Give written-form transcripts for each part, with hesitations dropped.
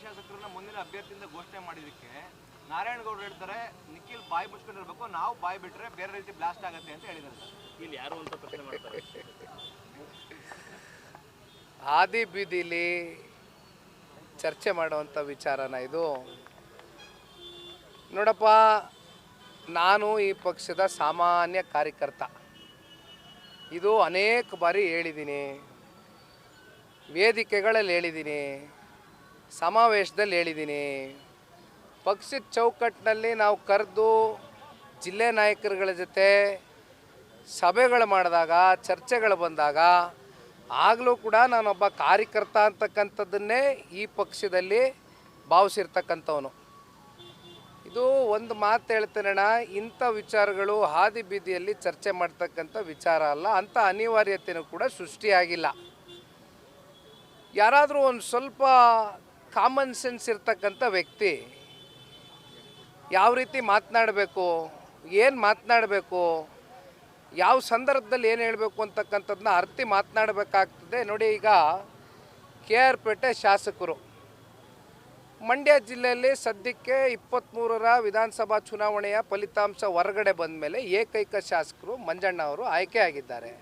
ಶಾಸಕರನ್ನ ಮುಂದಿನ ಅಭ್ಯರ್ಥಿಯಿಂದ ಘೋಷಣೆ ಮಾಡಿದಕ್ಕೆ ನಾರಾಯಣಗೌಡರು ಹೇಳ್ತಾರೆ ನಿಖಿಲ್ ಬಾಯಿ ಮುಚ್ಕೊಂಡಿರ್ಬೇಕು, ನಾವು ಬಾಯಿ ಬಿಟ್ರೆ ಬೇರೆ ರೀತಿ ಬ್ಲಾಸ್ಟ್ ಆಗುತ್ತೆ ಅಂತ ಹೇಳಿದ್ದಾರೆ. ಇಲ್ಲಿ ಯಾರು ಅಂತ ಪ್ರಶ್ನೆ ಮಾಡ್ತಾರೆ. ಹಾದಿ ಬೀದಿಲಿ ಚರ್ಚೆ ಮಾಡುವಂಥ ವಿಚಾರನ ಇದು? ನೋಡಪ್ಪ, ನಾನು ಈ ಪಕ್ಷದ ಸಾಮಾನ್ಯ ಕಾರ್ಯಕರ್ತ. ಇದು ಅನೇಕ ಬಾರಿ ಹೇಳಿದ್ದೀನಿ, ವೇದಿಕೆಗಳಲ್ಲಿ ಹೇಳಿದ್ದೀನಿ, ಸಮಾವೇಶದಲ್ಲಿ ಹೇಳಿದ್ದೀನಿ. ಪಕ್ಷದ ಚೌಕಟ್ಟಿನಲ್ಲಿ ನಾವು ಕರೆದು ಜಿಲ್ಲೆ ನಾಯಕರುಗಳ ಜೊತೆ ಸಭೆಗಳು ಮಾಡಿದಾಗ, ಚರ್ಚೆಗಳು ಬಂದಾಗ ಆಗಲೂ ಕೂಡ ನಾನೊಬ್ಬ ಕಾರ್ಯಕರ್ತ ಅಂತಕ್ಕಂಥದ್ದನ್ನೇ ಈ ಪಕ್ಷದಲ್ಲಿ ಭಾವಿಸಿರ್ತಕ್ಕಂಥವನು. ಇದು ಒಂದು ಮಾತು ಹೇಳ್ತೇನಣ್ಣ, ಇಂಥ ವಿಚಾರಗಳು ಹಾದಿ ಬೀದಿಯಲ್ಲಿ ಚರ್ಚೆ ಮಾಡ್ತಕ್ಕಂಥ ವಿಚಾರ ಅಲ್ಲ, ಅಂಥ ಅನಿವಾರ್ಯತೆಯೂ ಕೂಡ ಸೃಷ್ಟಿಯಾಗಿಲ್ಲ. ಯಾರಾದರೂ ಒಂದು ಸ್ವಲ್ಪ ಕಾಮನ್ ಸೆನ್ಸ್ ಇರ್ತಕ್ಕಂಥ ವ್ಯಕ್ತಿ ಯಾವ ರೀತಿ ಮಾತನಾಡಬೇಕು, ಏನು ಮಾತನಾಡಬೇಕು, ಯಾವ ಸಂದರ್ಭದಲ್ಲಿ ಏನು ಹೇಳಬೇಕು ಅಂತಕ್ಕಂಥದ್ದನ್ನ ಅರ್ತಿ ಮಾತನಾಡಬೇಕಾಗ್ತದೆ. ನೋಡಿ, ಈಗ KR ಪೇಟೆ ಶಾಸಕರು ಮಂಡ್ಯ ಜಿಲ್ಲೆಯಲ್ಲಿ ಸದ್ಯಕ್ಕೆ 23ರ ವಿಧಾನಸಭಾ ಚುನಾವಣೆಯ ಫಲಿತಾಂಶ ಹೊರಗಡೆ ಬಂದ ಮೇಲೆ ಏಕೈಕ ಶಾಸಕರು ಮಂಜಣ್ಣ ಅವರು ಆಯ್ಕೆ ಆಗಿದ್ದಾರೆ.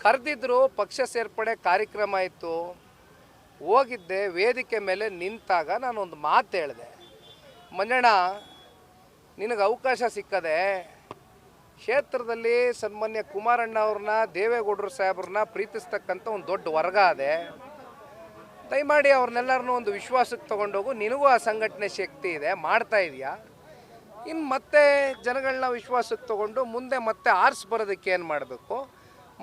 ಕರೆದಿದ್ದರು, ಪಕ್ಷ ಸೇರ್ಪಡೆ ಕಾರ್ಯಕ್ರಮ ಇತ್ತು, ಹೋಗಿದ್ದೆ. ವೇದಿಕೆ ಮೇಲೆ ನಿಂತಾಗ ನಾನೊಂದು ಮಾತು ಹೇಳಿದೆ, ಮಂಜಣ್ಣ ನಿನಗೆ ಅವಕಾಶ ಸಿಕ್ಕದೆ ಕ್ಷೇತ್ರದಲ್ಲಿ ಸನ್ಮಾನ್ಯ ಕುಮಾರಣ್ಣ ಅವ್ರನ್ನ, ದೇವೇಗೌಡರು ಸಾಹೇಬ್ರನ್ನ ಪ್ರೀತಿಸ್ತಕ್ಕಂಥ ಒಂದು ದೊಡ್ಡ ವರ್ಗ ಅದೇ, ದಯಮಾಡಿ ಅವ್ರನ್ನೆಲ್ಲರನ್ನೂ ಒಂದು ವಿಶ್ವಾಸಕ್ಕೆ ತೊಗೊಂಡೋಗು, ನಿನಗೂ ಆ ಸಂಘಟನೆ ಶಕ್ತಿ ಇದೆ, ಮಾಡ್ತಾ ಇದೆಯಾ, ಇನ್ನು ಮತ್ತೆ ಜನಗಳನ್ನ ವಿಶ್ವಾಸಕ್ಕೆ ತೊಗೊಂಡು ಮುಂದೆ ಮತ್ತೆ ಆರಿಸಿ ಬರೋದಕ್ಕೆ ಏನು ಮಾಡಬೇಕು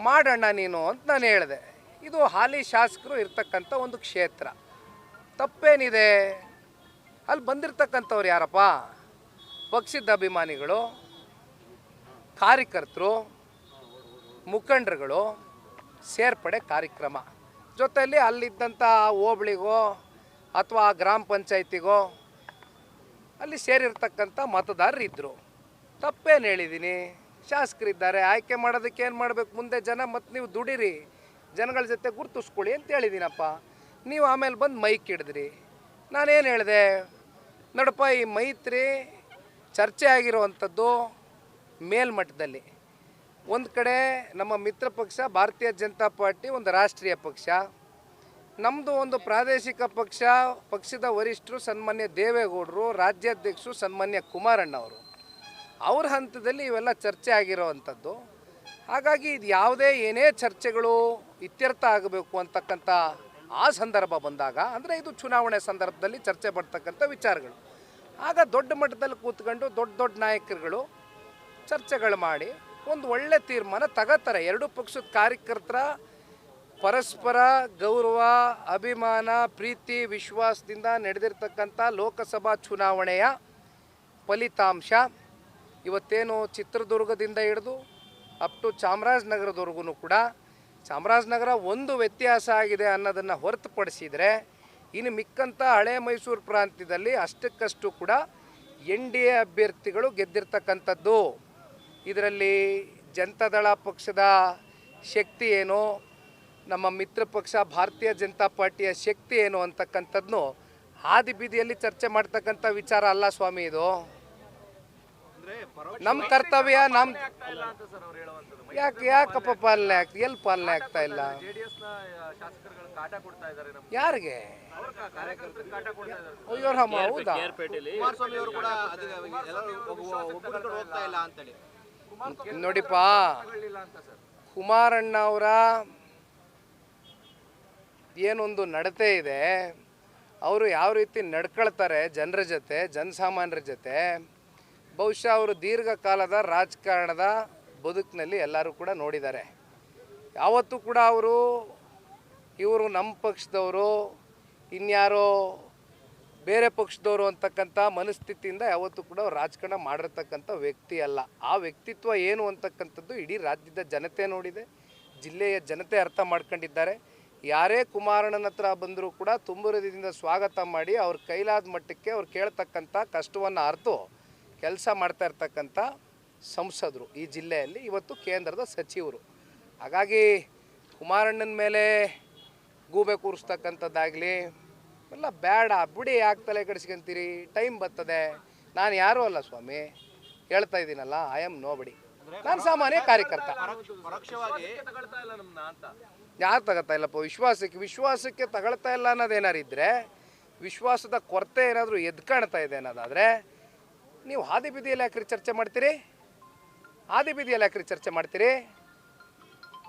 ಮಾಡೋಣ ನೀನು ಅಂತ ನಾನು ಹೇಳಿದೆ. ಇದು ಹಾಲಿ ಶಾಸಕರು ಇರ್ತಕ್ಕಂಥ ಒಂದು ಕ್ಷೇತ್ರ, ತಪ್ಪೇನಿದೆ? ಅಲ್ಲಿ ಬಂದಿರತಕ್ಕಂಥವ್ರು ಯಾರಪ್ಪ? ಪಕ್ಷದ ಅಭಿಮಾನಿಗಳು, ಕಾರ್ಯಕರ್ತರು, ಮುಖಂಡರುಗಳು, ಸೇರ್ಪಡೆ ಕಾರ್ಯಕ್ರಮ. ಜೊತೆಯಲ್ಲಿ ಅಲ್ಲಿದ್ದಂಥ ಹೋಬಳಿಗೋ ಅಥವಾ ಗ್ರಾಮ ಪಂಚಾಯತಿಗೋ ಅಲ್ಲಿ ಸೇರಿರ್ತಕ್ಕಂಥ ಮತದಾರರು ಇದ್ದರು. ತಪ್ಪೇನು ಹೇಳಿದ್ದೀನಿ? ಶಾಸಕರಿದ್ದಾರೆ, ಆಯ್ಕೆ ಮಾಡೋದಕ್ಕೆ ಏನು ಮಾಡಬೇಕು, ಮುಂದೆ ಜನ ಮತ್ತು ನೀವು ದುಡಿರಿ, ಜನಗಳ ಜೊತೆ ಗುರುತಿಸ್ಕೊಳ್ಳಿ ಅಂತ ಹೇಳಿದ್ದೀನಪ್ಪ. ನೀವು ಆಮೇಲೆ ಬಂದು ಮೈಕ್ ಹಿಡಿದ್ರಿ. ನಾನೇನು ಹೇಳಿದೆ? ನೋಡಪ್ಪ, ಈ ಮೈತ್ರಿ ಚರ್ಚೆ ಆಗಿರುವಂಥದ್ದು ಮೇಲ್ಮಟ್ಟದಲ್ಲಿ. ಒಂದು ಕಡೆ ನಮ್ಮ ಮಿತ್ರ ಪಕ್ಷ ಭಾರತೀಯ ಜನತಾ ಪಾರ್ಟಿ ಒಂದು ರಾಷ್ಟ್ರೀಯ ಪಕ್ಷ, ನಮ್ಮದು ಒಂದು ಪ್ರಾದೇಶಿಕ ಪಕ್ಷ. ಪಕ್ಷದ ವರಿಷ್ಠರು ಸನ್ಮಾನ್ಯ ದೇವೇಗೌಡರು, ರಾಜ್ಯಾಧ್ಯಕ್ಷರು ಸನ್ಮಾನ್ಯ ಕುಮಾರಣ್ಣವರು, ಅವ್ರ ಹಂತದಲ್ಲಿ ಇವೆಲ್ಲ ಚರ್ಚೆ ಆಗಿರೋವಂಥದ್ದು. ಹಾಗಾಗಿ ಇದು ಯಾವುದೇ ಏನೇ ಚರ್ಚೆಗಳು ಇತ್ಯರ್ಥ ಆಗಬೇಕು ಅಂತಕ್ಕಂಥ ಆ ಸಂದರ್ಭ ಬಂದಾಗ, ಅಂದರೆ ಇದು ಚುನಾವಣೆ ಸಂದರ್ಭದಲ್ಲಿ ಚರ್ಚೆ ಬರ್ತಕ್ಕಂಥ ವಿಚಾರಗಳು, ಆಗ ದೊಡ್ಡ ಮಟ್ಟದಲ್ಲಿ ಕೂತ್ಕೊಂಡು ದೊಡ್ಡ ದೊಡ್ಡ ನಾಯಕರುಗಳು ಚರ್ಚೆಗಳು ಮಾಡಿ ಒಂದು ಒಳ್ಳೆ ತೀರ್ಮಾನ ತಗೋತಾರೆ. ಎರಡೂ ಪಕ್ಷದ ಕಾರ್ಯಕರ್ತರ ಪರಸ್ಪರ ಗೌರವ, ಅಭಿಮಾನ, ಪ್ರೀತಿ, ವಿಶ್ವಾಸದಿಂದ ನಡೆದಿರ್ತಕ್ಕಂಥ ಲೋಕಸಭಾ ಚುನಾವಣೆಯ ಫಲಿತಾಂಶ ಇವತ್ತೇನು ಚಿತ್ರದುರ್ಗದಿಂದ ಹಿಡಿದು ಅಪ್ ಟು ಚಾಮರಾಜನಗರದವರೆಗೂ ಕೂಡ, ಚಾಮರಾಜನಗರ ಒಂದು ವ್ಯತ್ಯಾಸ ಆಗಿದೆ ಅನ್ನೋದನ್ನು ಹೊರತುಪಡಿಸಿದರೆ ಇನ್ನು ಮಿಕ್ಕಂಥ ಹಳೆ ಮೈಸೂರು ಪ್ರಾಂತ್ಯದಲ್ಲಿ ಅಷ್ಟಕ್ಕಷ್ಟು ಕೂಡ NDA ಅಭ್ಯರ್ಥಿಗಳು ಗೆದ್ದಿರ್ತಕ್ಕಂಥದ್ದು. ಇದರಲ್ಲಿ ಜನತಾದಳ ಪಕ್ಷದ ಶಕ್ತಿ ಏನು, ನಮ್ಮ ಮಿತ್ರ ಪಕ್ಷ ಭಾರತೀಯ ಜನತಾ ಪಾರ್ಟಿಯ ಶಕ್ತಿ ಏನು ಅಂತಕ್ಕಂಥದ್ದನ್ನು ಹಾದಿ ಬೀದಿಯಲ್ಲಿ ಚರ್ಚೆ ಮಾಡ್ತಕ್ಕಂಥ ವಿಚಾರ ಅಲ್ಲ ಸ್ವಾಮಿ. ಇದು ನಮ್ಮ ಕರ್ತವ್ಯ. ನಮ್ಮ ಯಾಕಪ್ಪ ಪಾಲನೆ ಆಗ್ತದೆ? ಎಲ್ಲಿ ಪಾಲನೆ ಆಗ್ತಾ ಇಲ್ಲ? ಯಾರಿಗೆ? ಅಯ್ಯೋ ರಾಮ, ಹೌದಾ? ನೋಡಿಪ್ಪ, ಕುಮಾರಣ್ಣ ಅವರ ಏನೊಂದು ನಡತೆ ಇದೆ, ಅವರು ಯಾವ ರೀತಿ ನಡ್ಕೊಳ್ತಾರೆ ಜನರ ಜೊತೆ, ಜನಸಾಮಾನ್ಯರ ಜೊತೆ, ಬಹುಶಃ ಅವರು ದೀರ್ಘಕಾಲದ ರಾಜಕಾರಣದ ಬದುಕಿನಲ್ಲಿ ಎಲ್ಲರೂ ಕೂಡ ನೋಡಿದ್ದಾರೆ. ಯಾವತ್ತೂ ಕೂಡ ಇವರು ನಮ್ಮ ಪಕ್ಷದವರು, ಇನ್ಯಾರೋ ಬೇರೆ ಪಕ್ಷದವರು ಅಂತಕ್ಕಂಥ ಮನಸ್ಥಿತಿಯಿಂದ ಯಾವತ್ತೂ ಕೂಡ ರಾಜಕಾರಣ ಮಾಡಿರ್ತಕ್ಕಂಥ ವ್ಯಕ್ತಿ ಅಲ್ಲ. ಆ ವ್ಯಕ್ತಿತ್ವ ಏನು ಅಂತಕ್ಕಂಥದ್ದು ಇಡೀ ರಾಜ್ಯದ ಜನತೆ ನೋಡಿದೆ, ಜಿಲ್ಲೆಯ ಜನತೆ ಅರ್ಥ ಮಾಡ್ಕೊಂಡಿದ್ದಾರೆ. ಯಾರೇ ಕುಮಾರಣ್ಣನ ಹತ್ರ ಬಂದರೂ ಕೂಡ ತುಂಬ ಹೃದಯದಿಂದ ಸ್ವಾಗತ ಮಾಡಿ ಅವ್ರ ಕೈಲಾದ ಮಟ್ಟಕ್ಕೆ ಅವ್ರು ಕೇಳ್ತಕ್ಕಂಥ ಕಷ್ಟವನ್ನು ಅರ್ತು ಕೆಲಸ ಮಾಡ್ತಾ ಇರ್ತಕ್ಕಂಥ ಸಂಸದರು ಈ ಜಿಲ್ಲೆಯಲ್ಲಿ, ಇವತ್ತು ಕೇಂದ್ರದ ಸಚಿವರು. ಹಾಗಾಗಿ ಕುಮಾರಣ್ಣನ ಮೇಲೆ ಗೂಬೆ ಕೂರಿಸ್ತಕ್ಕಂಥದ್ದಾಗಲಿ, ಎಲ್ಲ ಬೇಡ ಬಿಡಿ, ಯಾಕೆ ತಲೆ ಕೆಡಿಸ್ಕೊಂತೀರಿ, ಟೈಮ್ ಬರ್ತದೆ. ನಾನು ಯಾರೂ ಅಲ್ಲ ಸ್ವಾಮಿ, ಹೇಳ್ತಾ ಇದ್ದೀನಲ್ಲ, ಐ ಆಮ್ ನೋ ಬಡಿ, ನಾನು ಸಾಮಾನ್ಯ ಕಾರ್ಯಕರ್ತ. ಪರೋಕ್ಷವಾಗಿ ಯಾರು ತಗೋತಾ ಇಲ್ಲಪ್ಪ, ವಿಶ್ವಾಸಕ್ಕೆ ತಗೊಳ್ತಾ ಇಲ್ಲ ಅನ್ನೋದೇನಾರು ಇದ್ದರೆ, ವಿಶ್ವಾಸದ ಕೊರತೆ ಏನಾದರೂ ಎದ್ದು ಕಾಣ್ತಾ ಇದೆ ಅನ್ನೋದಾದರೆ ನೀವು ಹಾದಿ ಬೀದಿಯಲ್ಲಿ ಯಾಕ್ರಿ ಚರ್ಚೆ ಮಾಡ್ತೀರಿ? ಚರ್ಚೆ ಮಾಡ್ತೀರಿ?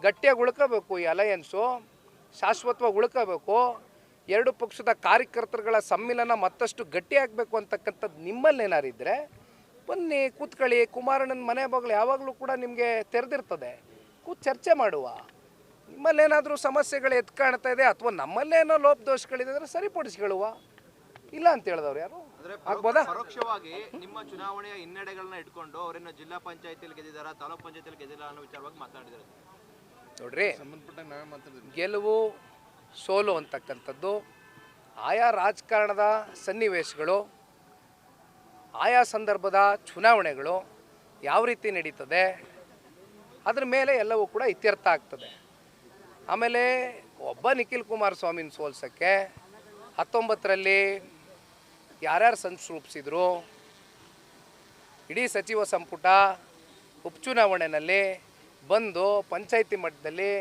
ಗಟ್ಟಿಯಾಗಿ ಉಳ್ಕೋಬೇಕು ಈ ಅಲಯನ್ಸು, ಶಾಶ್ವತವಾಗಿ ಉಳ್ಕೋಬೇಕು. ಎರಡು ಪಕ್ಷದ ಕಾರ್ಯಕರ್ತರುಗಳ ಸಮ್ಮಿಲನ ಮತ್ತಷ್ಟು ಗಟ್ಟಿಯಾಗಬೇಕು ಅಂತಕ್ಕಂಥದ್ದು ನಿಮ್ಮಲ್ಲಿ ಏನಾರು ಇದ್ದರೆ ಬನ್ನಿ, ಕೂತ್ಕೊಳ್ಳಿ. ಕುಮಾರಣ್ಣನ ಮನೆ ಬಾಗಿಲು ಯಾವಾಗಲೂ ಕೂಡ ನಿಮಗೆ ತೆರೆದಿರ್ತದೆ, ಕೂತ್ ಚರ್ಚೆ ಮಾಡುವ. ನಿಮ್ಮಲ್ಲೇನಾದರೂ ಸಮಸ್ಯೆಗಳು ಎದ್ದು ಕಾಣ್ತಾ ಇದೆ ಅಥವಾ ನಮ್ಮಲ್ಲೇನೋ ಲೋಪದೋಷಗಳಿದೆ ಅಂದರೆ ಸರಿಪಡಿಸ್ಕೊಳ್ಳುವ. ಇಲ್ಲ ಅಂತ ಹೇಳಿದವ್ರು ಯಾರು ಆಗ್ಬೋದಾ? ಪರೋಕ್ಷವಾಗಿ ನಿಮ್ಮ ಚುನಾವಣೆಯ ಹಿನ್ನಡೆಗಳನ್ನ ಇಟ್ಕೊಂಡು ಅವರೇನು ಜಿಲ್ಲಾ ಪಂಚಾಯತಿಯಲ್ಲಿ ಗೆದ್ದಿದಾರ, ತಾಲೂಕ್ ಪಂಚಾಯತಿಯಲ್ಲಿ ಗೆದ್ದಿಲ್ಲ ಅನ್ನೋ ವಿಚಾರವಾಗಿ ಮಾತಾಡಿದ್ದಾರೆ. ನೋಡ್ರಿ, ಗೆಲುವು ಸೋಲು ಅಂತಕ್ಕಂಥದ್ದು ಆಯಾ ರಾಜಕಾರಣದ ಸನ್ನಿವೇಶಗಳು, ಆಯಾ ಸಂದರ್ಭದ ಚುನಾವಣೆಗಳು ಯಾವ ರೀತಿ ನಡೀತದೆ ಅದ್ರ ಮೇಲೆ ಎಲ್ಲವೂ ಕೂಡ ಇತ್ಯರ್ಥ ಆಗ್ತದೆ. ಆಮೇಲೆ ಒಬ್ಬ ನಿಖಿಲ್ ಕುಮಾರಸ್ವಾಮಿನ ಸೋಲ್ಸೋಕ್ಕೆ 19ರಲ್ಲಿ ಯಾರ್ಯಾರು ಸಂಚು ರೂಪಿಸಿದ್ರು, ಇಡೀ ಸಚಿವ ಸಂಪುಟ ಉಪಚುನಾವಣೆಯಲ್ಲಿ ಬಂದು ಪಂಚಾಯತಿ ಮಟ್ಟದಲ್ಲಿ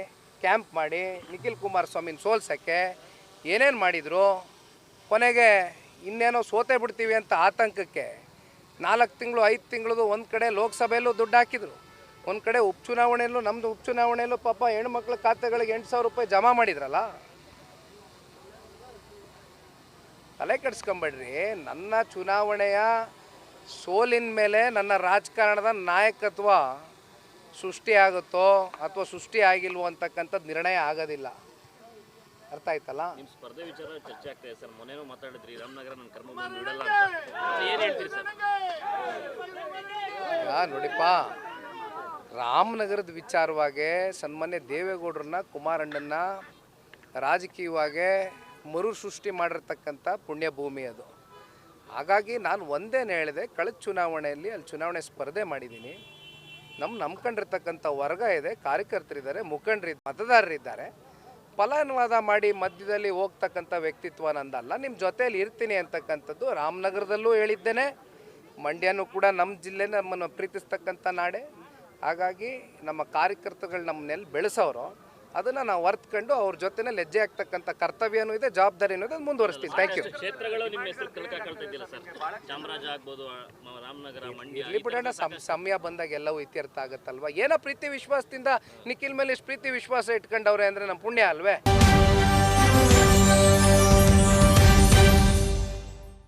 ಕ್ಯಾಂಪ್ ಮಾಡಿ ನಿಖಿಲ್ ಕುಮಾರಸ್ವಾಮಿನ ಸೋಲ್ಸೋಕ್ಕೆ ಏನೇನು ಮಾಡಿದರು, ಕೊನೆಗೆ ಇನ್ನೇನೋ ಸೋತೆ ಬಿಡ್ತೀವಿ ಅಂತ ಆತಂಕಕ್ಕೆ 4 ತಿಂಗಳು 5 ತಿಂಗಳದು ಒಂದು ಕಡೆ ಲೋಕಸಭೆಯಲ್ಲೂ ದುಡ್ಡು ಹಾಕಿದರು, ಒಂದು ಕಡೆ ಉಪಚುನಾವಣೆಯಲ್ಲೂ, ನಮ್ಮದು ಉಪಚುನಾವಣೆಯಲ್ಲೂ ಪಾಪ ಹೆಣ್ಮಕ್ಳ ಖಾತೆಗಳಿಗೆ 8,000 ರೂಪಾಯಿ ಜಮಾ ಮಾಡಿದ್ರಲ್ಲ. ತಲೆ ಕೆಡಿಸ್ಕೊಂಬೇಡ್ರಿ. ನನ್ನ ಚುನಾವಣೆಯ ಸೋಲಿನ ಮೇಲೆ ನನ್ನ ರಾಜಕಾರಣದ ನಾಯಕತ್ವ ಸೃಷ್ಟಿಯಾಗುತ್ತೋ ಅಥವಾ ಸೃಷ್ಟಿ ಆಗಿಲ್ವೋ ಅಂತಕ್ಕಂಥದ್ದು ನಿರ್ಣಯ ಆಗೋದಿಲ್ಲ. ಅರ್ಥ ಆಯ್ತಲ್ಲ? ನಿಮ್ಮ ಸ್ಪರ್ಧೆ ವಿಚಾರ ಚರ್ಚೆ ಆಗ್ತಾಯಿದೆ ಸರ್. ಮೊನ್ನೆನೂ ಮಾತಾಡಿದ್ರಿ, ರಾಮನಗರ ನನ್ನ ಕರ್ಮ ಬಂದು ಬಿಡಲ್ಲ ಅಂತ. ಏನು ಹೇಳ್ತೀರಿ ಸರ್? ನೋಡಿಪ್ಪ, ರಾಮನಗರದ ವಿಚಾರವಾಗಿ ಸನ್ಮಾನ್ಯ ದೇವೇಗೌಡರನ್ನ, ಕುಮಾರಣ್ಣನ ರಾಜಕೀಯವಾಗಿ ಮರು ಸೃಷ್ಟಿ ಮಾಡಿರ್ತಕ್ಕಂಥ ಪುಣ್ಯಭೂಮಿ ಅದು. ಹಾಗಾಗಿ ನಾನು ಒಂದೇನು ಹೇಳಿದೆ, ಕಳೆದ ಚುನಾವಣೆಯಲ್ಲಿ ಅಲ್ಲಿ ಚುನಾವಣೆ ಸ್ಪರ್ಧೆ ಮಾಡಿದ್ದೀನಿ. ನಂಬ್ಕೊಂಡಿರ್ತಕ್ಕಂಥ ವರ್ಗ ಇದೆ, ಕಾರ್ಯಕರ್ತರಿದ್ದಾರೆ, ಮುಖಂಡರಿದ್ದಾರೆ, ಮತದಾರರಿದ್ದಾರೆ. ಫಲಾನುವಾದ ಮಾಡಿ ಮಧ್ಯದಲ್ಲಿ ಹೋಗ್ತಕ್ಕಂಥ ವ್ಯಕ್ತಿತ್ವ ನಂದಲ್ಲ. ನಿಮ್ಮ ಜೊತೆಯಲ್ಲಿ ಇರ್ತೀನಿ ಅಂತಕ್ಕಂಥದ್ದು ರಾಮನಗರದಲ್ಲೂ ಹೇಳಿದ್ದೇನೆ, ಮಂಡ್ಯನೂ ಕೂಡ ನಮ್ಮ ಜಿಲ್ಲೆ, ನಮ್ಮನ್ನು ಪ್ರೀತಿಸ್ತಕ್ಕಂಥ ನಾಡೆ. ಹಾಗಾಗಿ ನಮ್ಮ ಕಾರ್ಯಕರ್ತರುಗಳು ನಮ್ಮನ್ನೆಲ್ಲಿ ಬೆಳೆಸೋರು ಅದನ್ನು ನಾವು ಅರ್ಥಕೊಂಡು ಅವ್ರ ಜೊತೆನೇ ಹೆಜ್ಜೆ ಆಗ್ತಕ್ಕಂಥ ಕರ್ತವ್ಯನೂ ಇದೆ, ಜವಾಬ್ದಾರಿನೂ ಇದೆ, ಮುಂದುವರಿಸ್ತೀನಿ. Thank you. ಕ್ಷೇತ್ರಗಳು ನಿಮ್ಮ ಹೆಸರು ಕಳ್ಕೊಳ್ತಿದ್ದಿಲ್ಲ ಸರ್. ಚಾಮರಾಜ ಆಗ್ಬೋದು, ರಾಮನಗರ, ಮಂಡ್ಯ. ಇಲ್ಲಿ ಬಿಡೋಣ, ಸಮಯ ಬಂದಾಗ ಎಲ್ಲವೂ ಇತ್ಯರ್ಥ ಆಗುತ್ತಲ್ವ. ಏನೋ ಪ್ರೀತಿ ವಿಶ್ವಾಸದಿಂದ ನಿಖಿಲ್ ಮೇಲೆ ಇಷ್ಟು ಪ್ರೀತಿ ವಿಶ್ವಾಸ ಇಟ್ಕೊಂಡವ್ರೆ ಅಂದರೆ ನಮ್ಮ ಪುಣ್ಯ ಅಲ್ವೇ?